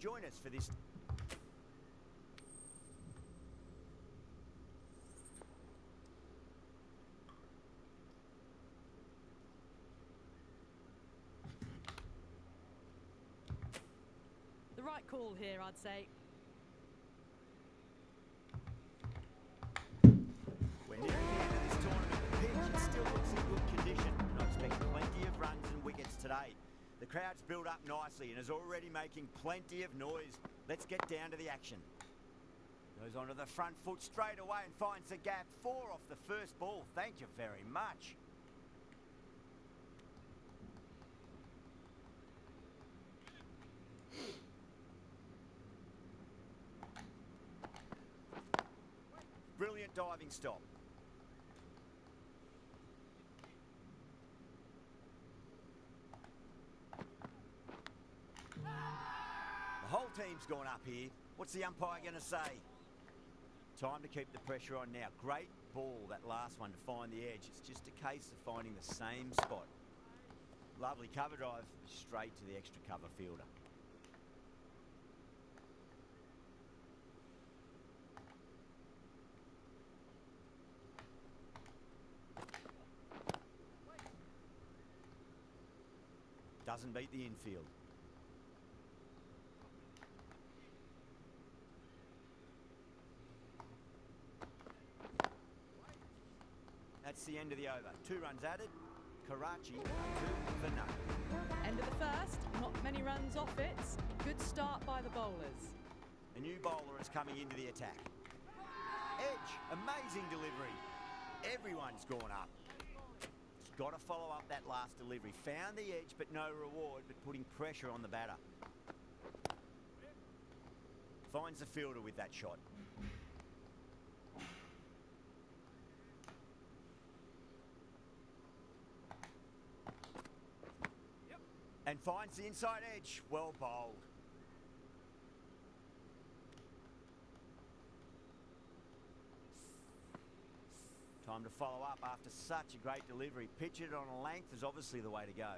Join us for this. The right call here, I'd say. We're nearing the end of this tournament. The pitch still looks in good condition, and I expect plenty of runs and wickets today. The crowd's built up nicely and is already making plenty of noise. Let's get down to the action. Goes onto the front foot straight away and finds the gap. 4 off the first ball. Thank you very much. Brilliant diving stop. The whole team's gone up here. What's the umpire going to say? Time to keep the pressure on now. Great ball, that last one, to find the edge. It's just a case of finding the same spot. Lovely cover drive, straight to the extra cover fielder. Doesn't beat the infield. That's the end of the over. 2 runs added. Karachi are 2 for none. End of the first, not many runs off it. Good start by the bowlers. A new bowler is coming into the attack. Edge, amazing delivery. Everyone's gone up. He's got to follow up that last delivery. Found the edge, but no reward, but putting pressure on the batter. Finds the fielder with that shot. And finds the inside edge. Well bowled. Time to follow up after such a great delivery. Pitch it on a length is obviously the way to go.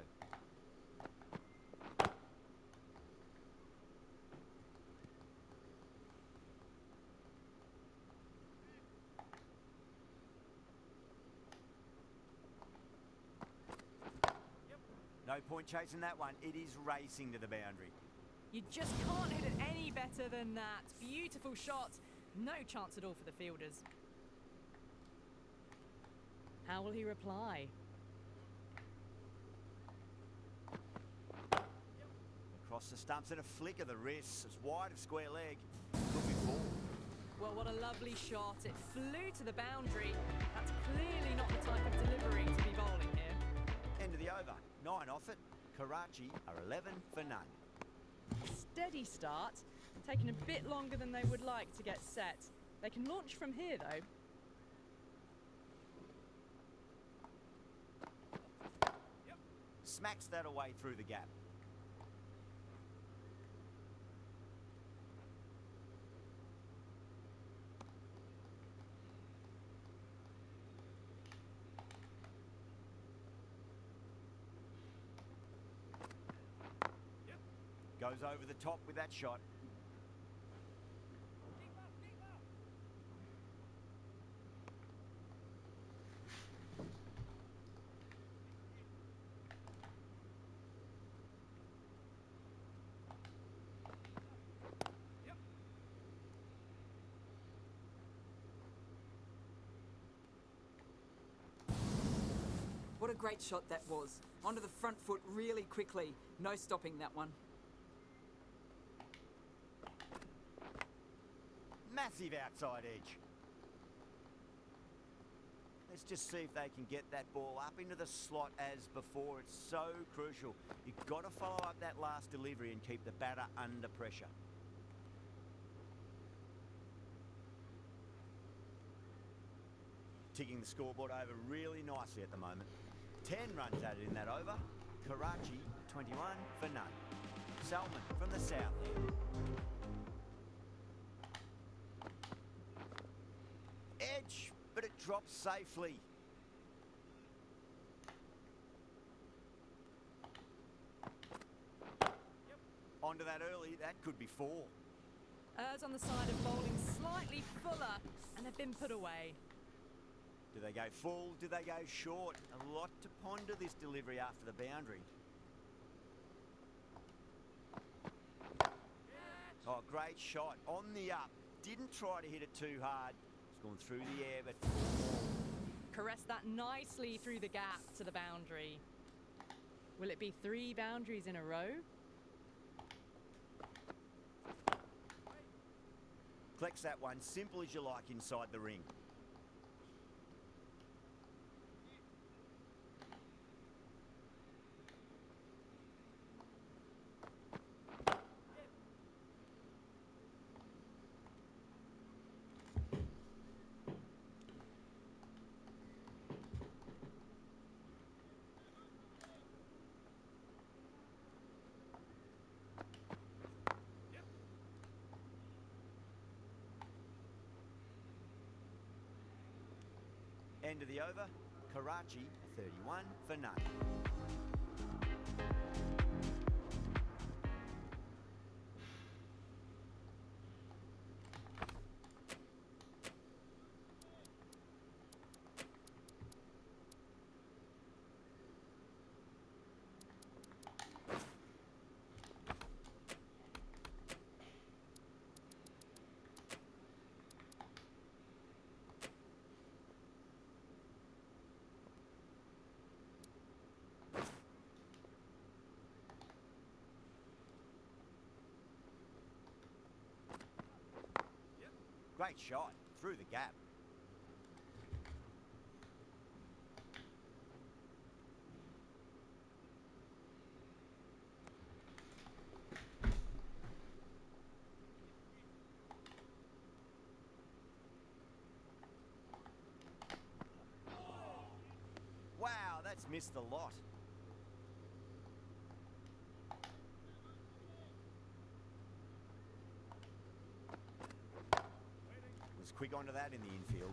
No point chasing that one. It is racing to the boundary. You just can't hit it any better than that. Beautiful shot. No chance at all for the fielders. How will he reply? Across the stumps and a flick of the wrists. As wide of square leg. Could be full. Well, what a lovely shot. It flew to the boundary. That's clearly not the type of delivery to be bowling here. End of the over. 9 off it. Karachi are 11 for none. Steady start. Taking a bit longer than they would like to get set. They can launch from here, though. Smacks that away through the gap. Goes over the top with that shot. What a great shot that was. Onto the front foot really quickly. No stopping that one. Massive outside edge. Let's just see if they can get that ball up into the slot as before. It's so crucial. You've got to follow up that last delivery and keep the batter under pressure. Ticking the scoreboard over really nicely at the moment. 10 runs added in that over. Karachi, 21 for none. Salman from the south end. Edge, but it drops safely. Onto that early, that could be 4. Errs on the side of bowling slightly fuller, and they've been put away. Do they go full? Do they go short? A lot to ponder this delivery after the boundary. Oh, great shot. On the up. Didn't try to hit it too hard. It's gone through the air, but... Caressed that nicely through the gap to the boundary. Will it be 3 boundaries in a row? Collects that one, simple as you like inside the ring. End of the over, Karachi 31 for none. Great shot, through the gap. Wow, that's missed the lot. Was quick onto that in the infield.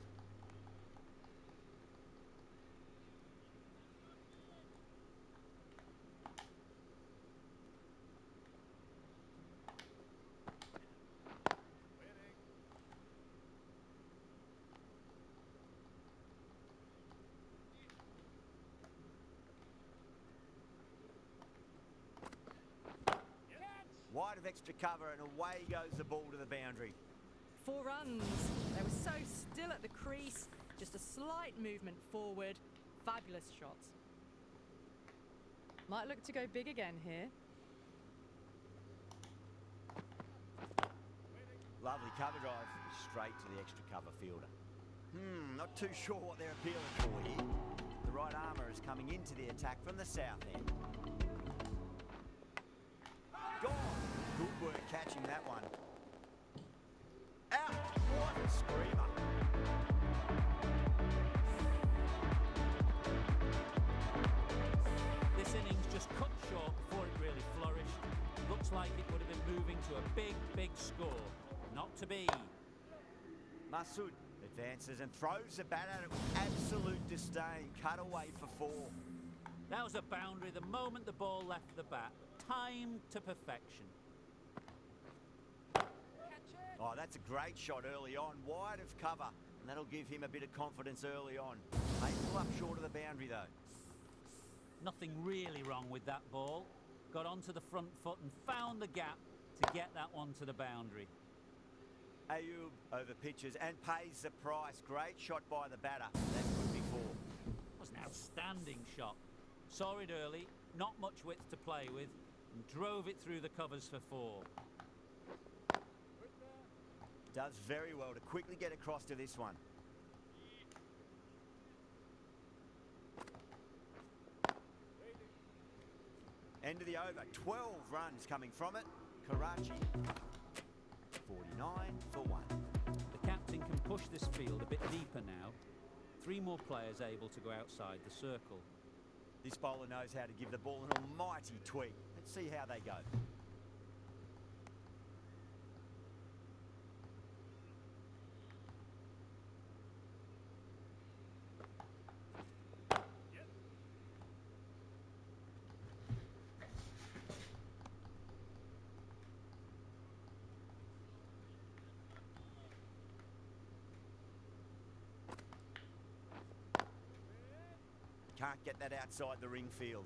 Wide of extra cover and away goes the ball to the boundary. 4 runs. They were so still at the crease. Just a slight movement forward. Fabulous shot. Might look to go big again here. Lovely cover drive, straight to the extra cover fielder. Not too sure what they're appealing for here. The right armour is coming into the attack from the south end. Gone! Good work catching that one. Out! What a screamer! This innings just cut short before it really flourished. Looks like it would have been moving to a big, big score. Not to be. Masood advances and throws the bat at it with absolute disdain. Cut away for 4. That was a boundary the moment the ball left the bat. Timed to perfection. Oh, that's a great shot early on, wide of cover, and that'll give him a bit of confidence early on. May pull up short of the boundary though. Nothing really wrong with that ball. Got onto the front foot and found the gap to get that one to the boundary. Ayub over pitches and pays the price. Great shot by the batter. That could be 4. It was an outstanding shot. Saw it early, not much width to play with, and drove it through the covers for 4. Does very well to quickly get across to this one. End of the over. 12 runs coming from it. Karachi 49 for 1. The captain can push this field a bit deeper now. 3 more players able to go outside the circle. This bowler knows how to give the ball an almighty tweak. Let's see how they go. Can't get that outside the ring field.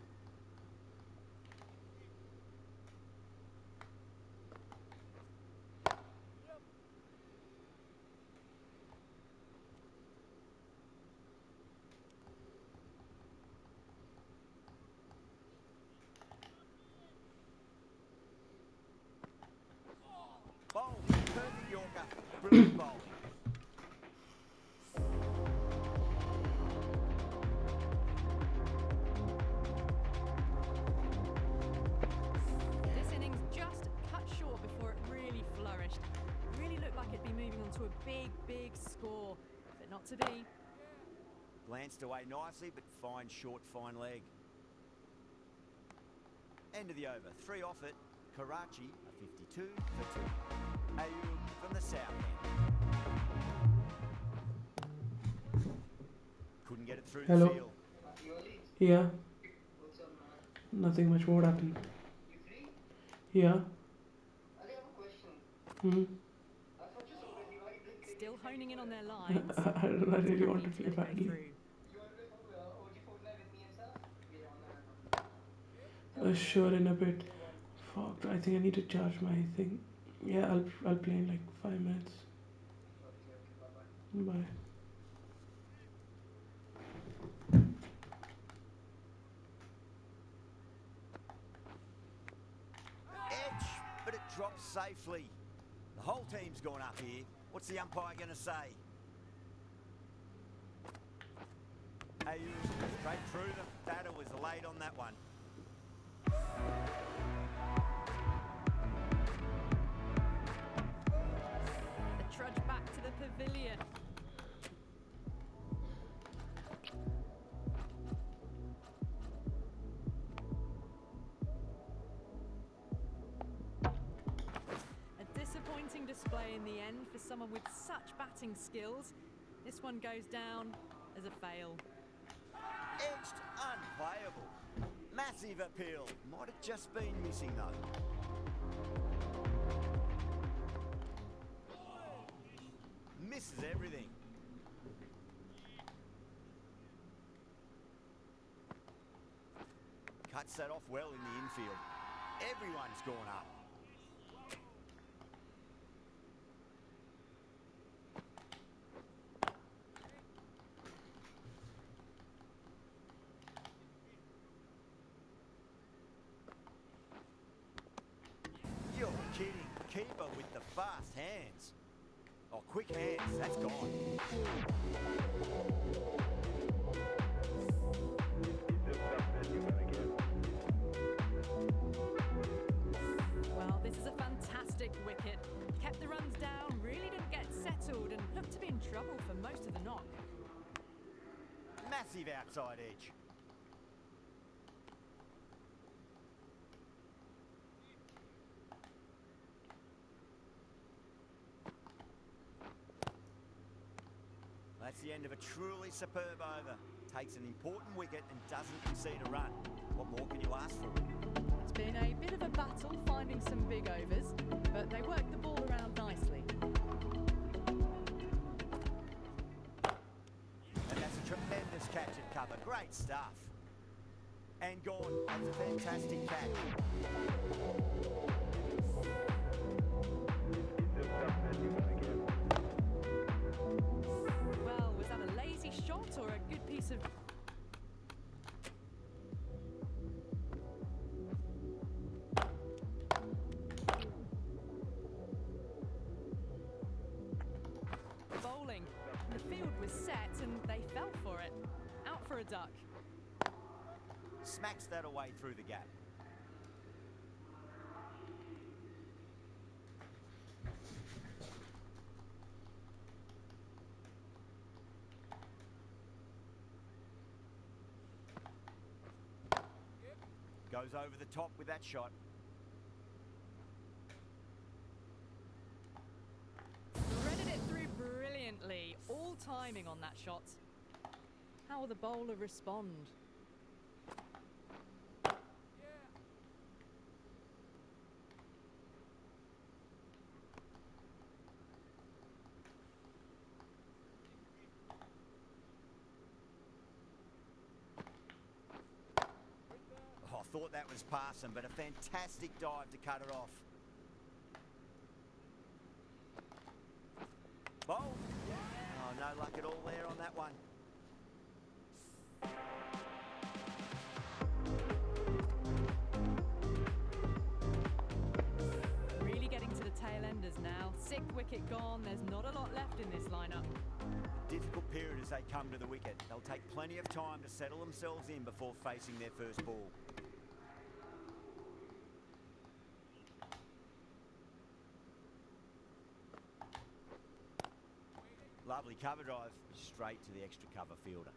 Bowl, perfect Yorker, brilliant bowl. This innings just cut short before it really flourished. Really looked like it'd be moving on to a big, big score, but not to be. Glanced away nicely, but fine short, fine leg. End of the over. 3 off it. Karachi, a 52 for 2. Ayub from the south end. Couldn't get it through Hello. the field. Yeah, nothing much. What happened? You free? Yeah. I have a question. Hmm. I thought you already like playing cricket. Still honing in on their lines. I really want to Need play let it go badly. through. You want to play OG Fortnite with me and Salah? Yeah, on Sure, in a bit. Fuck, I think I need to charge my thing. Yeah, I'll play in like 5 minutes. Okay, bye-bye. Bye. Edge, but it drops safely. The whole team's gone up here. What's the umpire going to say? Ayub straight through them. Batter was late on that one. The trudge back to the pavilion. A disappointing display in the end for someone with such batting skills. This one goes down as a fail. Edged, unplayable. Massive appeal. Might have just been missing though. Misses everything. Cuts that off well in the infield. Everyone's gone up. You're kidding. Keeper with the fast hands. Oh, quick hands. That's gone. Well, this is a fantastic wicket. Kept the runs down, really didn't get settled, and looked to be in trouble for most of the knock. Massive outside edge. That's the end of a truly superb over. Takes an important wicket and doesn't concede a run. What more can you ask for? It's been a bit of a battle finding some big overs, but they worked the ball around nicely. And that's a tremendous catch at cover. Great stuff. And gone. That's a fantastic catch. Well, was that a lazy shot or a good piece of... bowling? The field was set and they fell for it. Out for a duck. Smacks that away through the gap. Goes over the top with that shot. Threaded it through brilliantly. All timing on that shot. How will the bowler respond? thought that was passing, but a fantastic dive to cut it off. Ball. Oh, no luck at all there on that one. Really getting to the tail enders now. 6th wicket gone. There's not a lot left in this lineup. A difficult period as they come to the wicket. They'll take plenty of time to settle themselves in before facing their first ball. Lovely cover drive, straight to the extra cover fielder.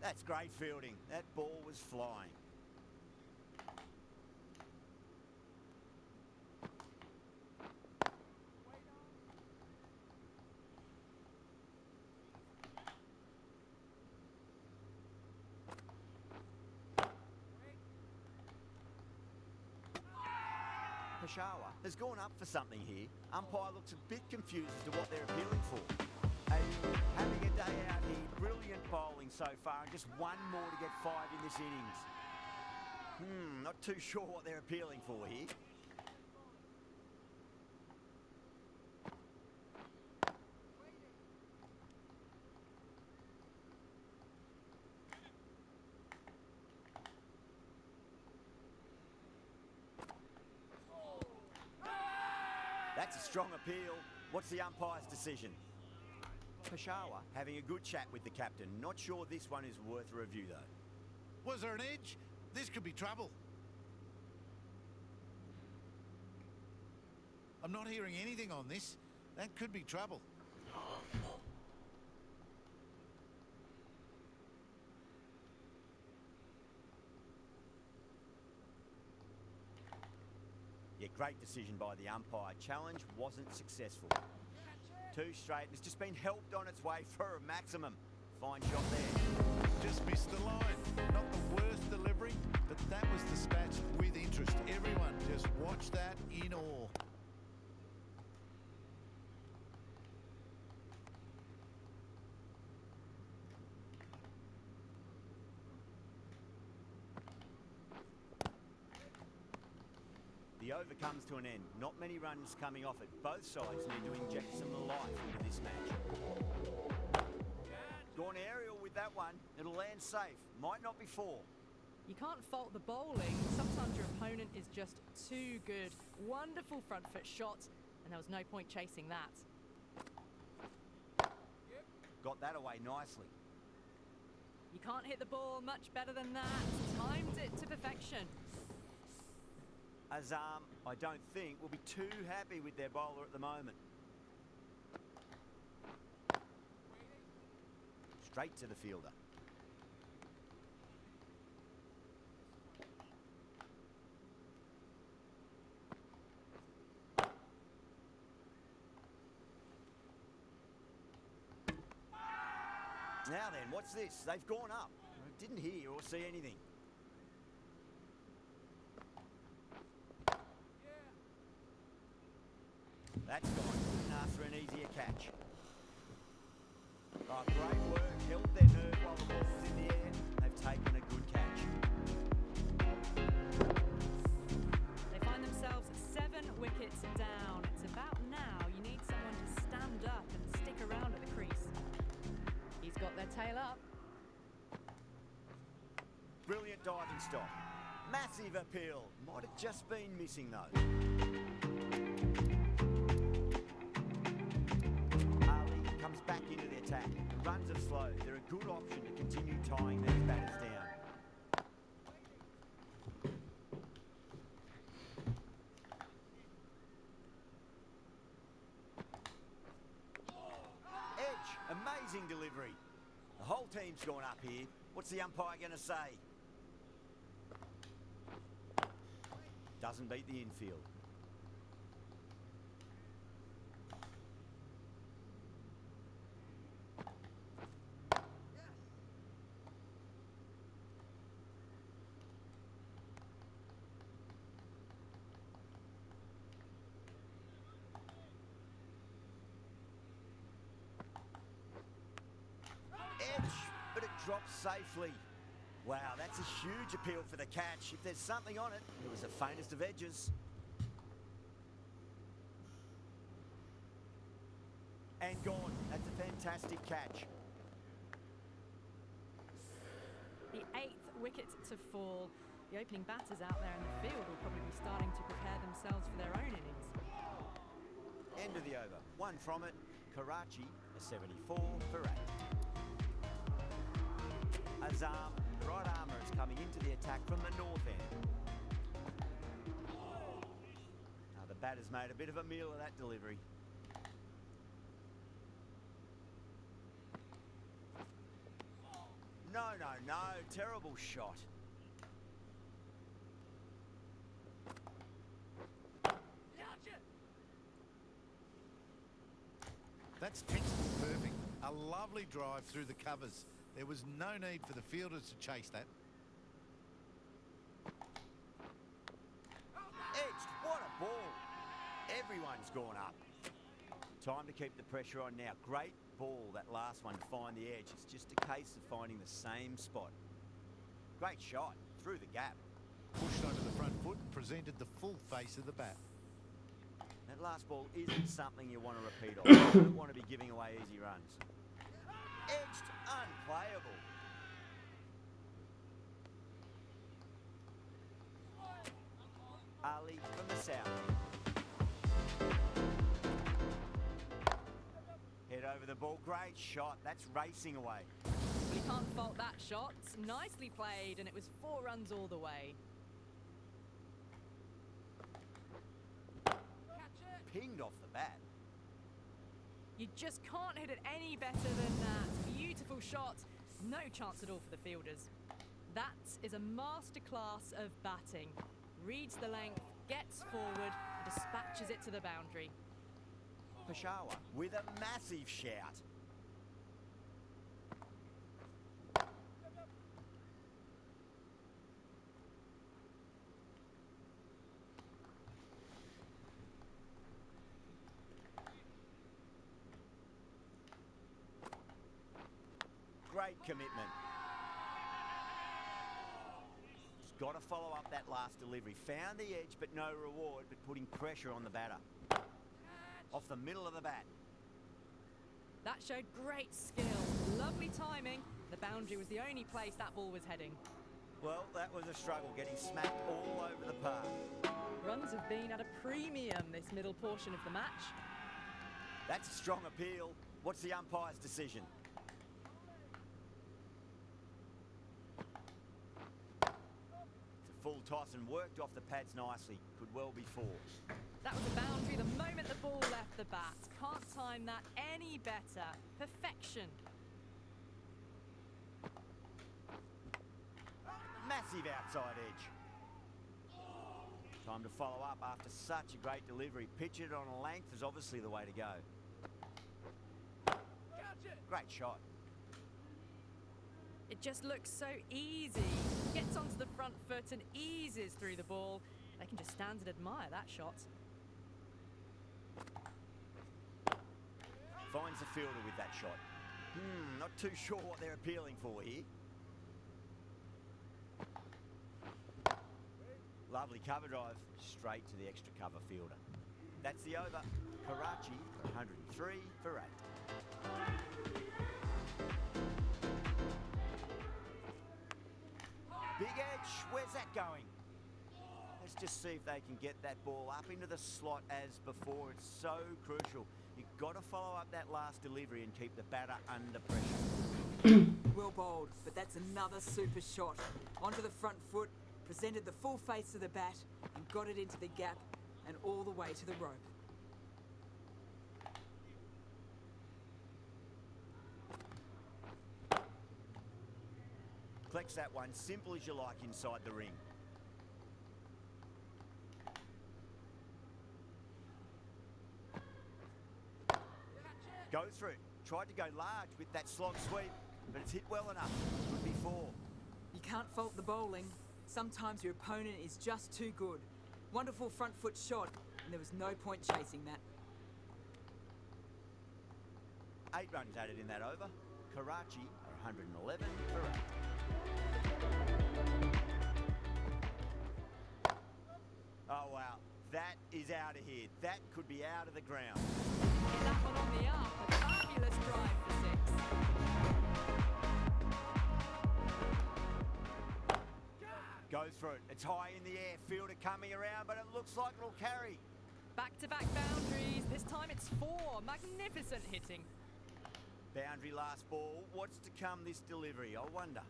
That's great fielding. That ball was flying. Peshawar has gone up for something here. Umpire looks a bit confused as to what they're appealing for. Having a day out here, brilliant bowling so far, and just one more to get 5 in this innings. Not too sure what they're appealing for here. That's a strong appeal. What's the umpire's decision? Peshawar having a good chat with the captain. Not sure this one is worth a review, though. Was there an edge? This could be trouble. I'm not hearing anything on this. That could be trouble. Yeah, great decision by the umpire. Challenge wasn't successful. 2 straight, and it's just been helped on its way for a maximum. Fine shot there. Just missed the line. Not the worst delivery, but that was dispatched with interest. Everyone just watched that in awe. The over comes to an end. Not many runs coming off it. Both sides need to inject some life into this match. Gone aerial with that one. It'll land safe. Might not be 4. You can't fault the bowling. Sometimes your opponent is just too good. Wonderful front foot shot, and there was no point chasing that. Got that away nicely. You can't hit the ball much better than that. Timed it to perfection. Azam, I don't think, will be too happy with their bowler at the moment. Straight to the fielder. Now then, what's this? They've gone up. I didn't hear or see anything. That's gone. After an easier catch. Oh, great work. Held their nerve while the ball was in the air. They've taken a good catch. They find themselves 7 wickets down. It's about now you need someone to stand up and stick around at the crease. He's got their tail up. Brilliant diving stop. Massive appeal. Might have just been missing though. Ali comes back into the attack. The runs are slow. They're a good option to continue tying these batters down. Edge, amazing delivery. The whole team's gone up here. What's the umpire going to say? Doesn't beat the infield. drops safely. Wow, that's a huge appeal for the catch. If there's something on it, it was the faintest of edges. And gone. That's a fantastic catch. The 8th wicket to fall. The opening batters out there in the field will probably be starting to prepare themselves for their own innings. End of the over. One from it. Karachi, a 74 for 8. Azam, the right armour, is coming into the attack from the north end. Now the batter's made a bit of a meal of that delivery. No, no, no. Terrible shot. That's textbook perfect. A lovely drive through the covers. There was no need for the fielders to chase that. Edged. What a ball. Everyone's gone up. Time to keep the pressure on now. Great ball, that last one, to find the edge. It's just a case of finding the same spot. Great shot. Through the gap. Pushed onto the front foot and presented the full face of the bat. That last ball isn't something you want to repeat of. You don't want to be giving away easy runs. Edged. Unplayable. Ali from the south. Head over the ball. Great shot. That's racing away. Well, you can't fault that shot. Nicely played, and it was 4 runs all the way. Pinged off the bat. You just can't hit it any better than that. Beautiful shot. No chance at all for the fielders. That is a masterclass of batting. Reads the length, gets forward, and dispatches it to the boundary. Peshawar with a massive shout. Great commitment. He's got to follow up that last delivery. Found the edge, but no reward, but putting pressure on the batter. Off the middle of the bat. That showed great skill. Lovely timing. The boundary was the only place that ball was heading. Well, that was a struggle, getting smacked all over the park. Runs have been at a premium this middle portion of the match. That's a strong appeal. What's the umpire's decision? It's a full toss and worked off the pads nicely. Could well be 4. That was a boundary the moment the ball left the bat. Can't time that any better. Perfection. Massive outside edge. Time to follow up after such a great delivery. Pitch it on a length is obviously the way to go. Great shot. It just looks so easy. Gets onto the front foot and eases through the ball. They can just stand and admire that shot. Finds the fielder with that shot. Not too sure what they're appealing for here. Lovely cover drive, straight to the extra cover fielder. That's the over. Karachi, 103 for 8. Big edge, where's that going? Let's just see if they can get that ball up into the slot as before. It's so crucial. You've got to follow up that last delivery and keep the batter under pressure. Well bowled, but that's another super shot. Onto the front foot, presented the full face of the bat, and got it into the gap and all the way to the rope. Collects that one, simple as you like inside the ring. Go through. Tried to go large with that slog sweep, but it's hit well enough. Could be 4. You can't fault the bowling. Sometimes your opponent is just too good. Wonderful front foot shot, and there was no point chasing that. 8 runs added in that over. Karachi are 111 for 8. Oh wow, that is out of here. That could be out of the ground. Get that one on the up. A fabulous drive for 6. Goes for it. It's high in the air. Fielder coming around, but it looks like it'll carry. Back-to-back boundaries. This time it's 4. Magnificent hitting. Boundary last ball. What's to come this delivery? I wonder.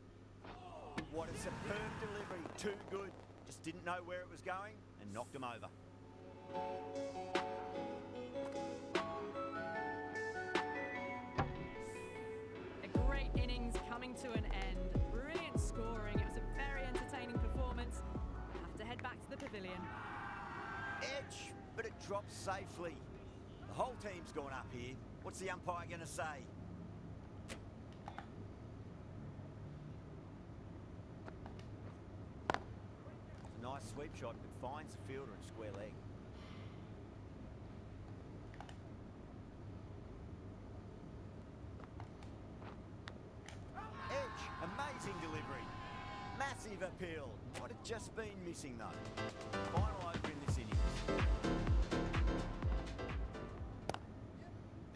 What a superb delivery. Too good. Just didn't know where it was going and knocked him over. A great innings coming to an end. Brilliant scoring. It was a very entertaining performance. Have to head back to the pavilion. Edge, but it drops safely. The whole team's gone up here. What's the umpire going to say? It's a nice sweep shot, but finds the fielder in square leg. Edge, amazing delivery. Massive appeal. Might have just been missing though. Final over in this innings.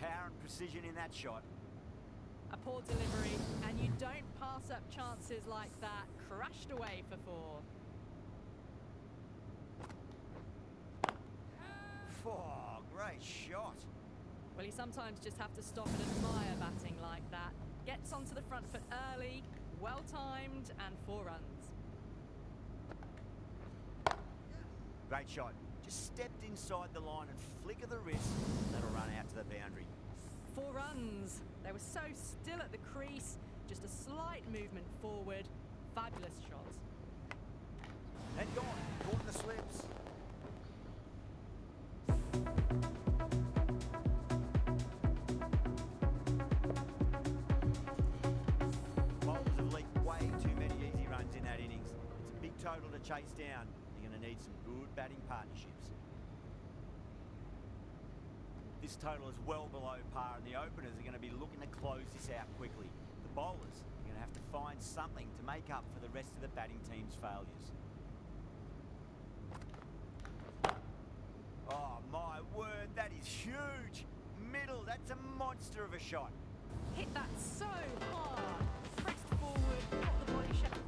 Power and precision in that shot. A poor delivery, and you don't pass up chances like that. Crashed away for 4. Oh, great shot. Well, you sometimes just have to stop and admire batting like that. Gets onto the front foot early, well timed, and 4 runs. Great shot. Just stepped inside the line and flick of the wrist. That'll run out to the boundary. 4 runs. They were so still at the crease, just a slight movement forward. Fabulous shots. And gone. Caught in the slips. Bowlers have leaked way too many easy runs in that innings. It's a big total to chase down. You're going to need some good batting partnerships. This total is well below par, and the openers are going to be looking to close this out quickly. The bowlers are going to have to find something to make up for the rest of the batting team's failures. Oh my word, that is huge! Middle, that's a monster of a shot. Hit that so hard. Pressed forward, got the body shape.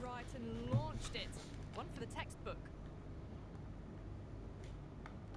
Right and launched it. One for the textbook.